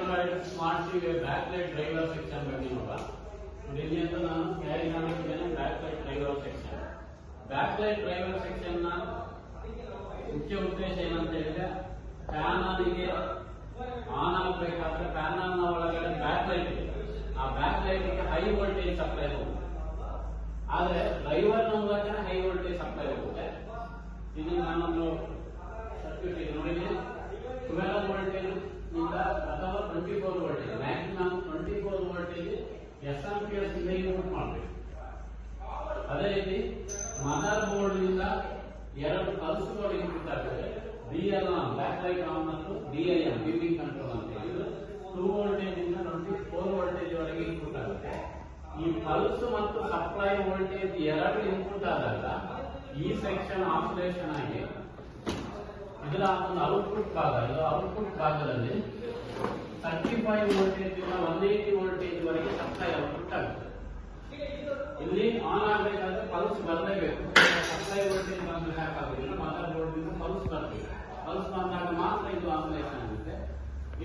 Android smart ಟಿವಿಯ back light driver section ಬಗ್ಗೆ ನೋಡುವ. ಇಲ್ಲಿ ಅಂತ ನಾನು ಕ್ಯಾರಿ ಮಾಡಿದ್ದೇನೆ back light driver section. Back light driver section ನ ಮುಖ್ಯ ಉದ್ದೇಶ ಏನಂತ ಹೇಳಿದ್ರೆ, ಪ್ಯಾನಲ್ಗೆ ಆನ್ ಆಗಬೇಕಾದ್ರೆ ಪ್ಯಾನಲ್ ನ ಒಳಗಡೆ ಬ್ಯಾಕ್ ಲೈಟ್ ಇದೆ. ಆ ಬ್ಯಾಕ್ ಲೈಟ್ ಗೆ ಹೈ ವೋಲ್ಟೇಜ್ ಸಪ್ಲೈ ಹೋಗುತ್ತೆ. ಆದ್ರೆ ಡ್ರೈವರ್ ನ ಮೂಲಕ ಹೈ ವೋಲ್ಟೇಜ್ ಸಪ್ಲೈ ಹೋಗುತ್ತೆ. ಇದು ನಾನೊಂದು ಸರ್ಕ್ಯೂಟ್ ಇದೆ ನೋಡಿ, 12 ವೋಲ್ಟೇಜ್ ಇಂದ ಅಥವಾ 24 ವೋಲ್ಟೇಜ್, ಮ್ಯಾಕ್ಸಿಮಮ್ 24 ವೋಲ್ಟೇಜ್ ಎಸ್ಎಂಪಿಎಸ್ ಇಂದ ಇನ್ಪುಟ್ ಮಾಡಬೇಕು. ಅದೇ ರೀತಿ ಮದರ್ ಬೋರ್ಡ್ ನಿಂದ 2 ಪಲ್ಸ್ಗಳು ಇನ್ಪುಟ್ ಆಗ್ತದೆ. BLON ಬ್ಯಾಕ್ ಲೈಟ್ ಆನ್ ಮತ್ತು BIM ಬಿಮ್ಮಿಂಗ್ ಕಂಟ್ರೋಲ್ ಅಂತ ಇದು 2 ವೋಲ್ಟೇಜ್ ಇಂದ 24 ವೋಲ್ಟೇಜ್ ವರೆಗೆ ಇನ್ಪುಟ್ ಆಗುತ್ತೆ. ಈ ಪಲ್ಸ್ ಮತ್ತು ಸಪ್ಲೈ ವೋಲ್ಟೇಜ್ 2 ಇನ್ಪುಟ್ ಆದಾಗ ಈ ಸೆಕ್ಷನ್ ಆಸಿಲೇಷನ್ ಆಗಿ ಇದರ ಒಂದು ಔಟ್ಪುಟ್ ಭಾಗ, ಇದು ಔಟ್ಪುಟ್ ಭಾಗದಲ್ಲಿ 35 ವೋಲ್ಟೇಜ್ ಇಂದ 180 ವೋಲ್ಟೇಜ್ ವರೆಗೆ ಸಪ್ಲೈ ಔಟ್ಪುಟ್ ಆಗುತ್ತೆ. ಇಲ್ಲಿ ಆನ್ ಆಗಬೇಕಾದ್ರೆ ಪಲ್ಸ್ ಬರಲೇಬೇಕು. ಸಪ್ಲೈ ವೋಲ್ಟೇಜ್ ಬಂದ್ರೆ ಸಾಕಾಗುದಿಲ್ಲ, ಮದರ್ ಬೋರ್ಡ್